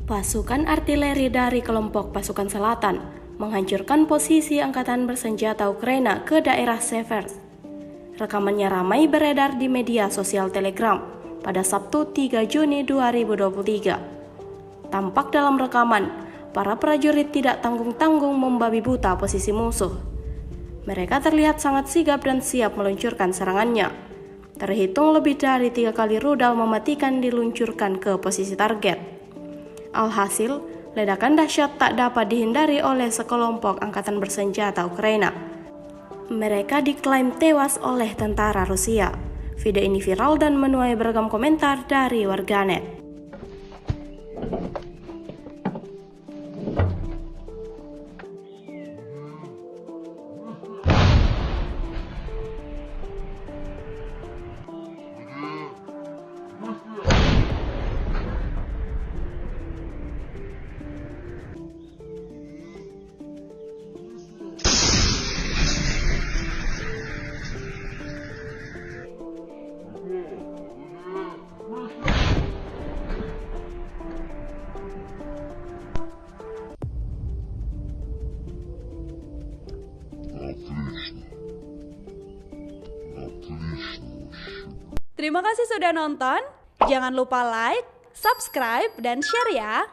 Pasukan artileri dari kelompok pasukan selatan menghancurkan posisi angkatan bersenjata Ukraina ke daerah Seversk. Rekamannya ramai beredar di media sosial Telegram pada Sabtu 3 Juni 2023. Tampak dalam rekaman, para prajurit tidak tanggung-tanggung membabi buta posisi musuh. Mereka terlihat sangat sigap dan siap meluncurkan serangannya. Terhitung lebih dari 3 kali rudal mematikan diluncurkan ke posisi target. Alhasil, ledakan dahsyat tak dapat dihindari oleh sekelompok angkatan bersenjata Ukraina. Mereka diklaim tewas oleh tentara Rusia. Video ini viral dan menuai beragam komentar dari warganet. Terima kasih sudah nonton. Jangan lupa like, subscribe, dan share ya.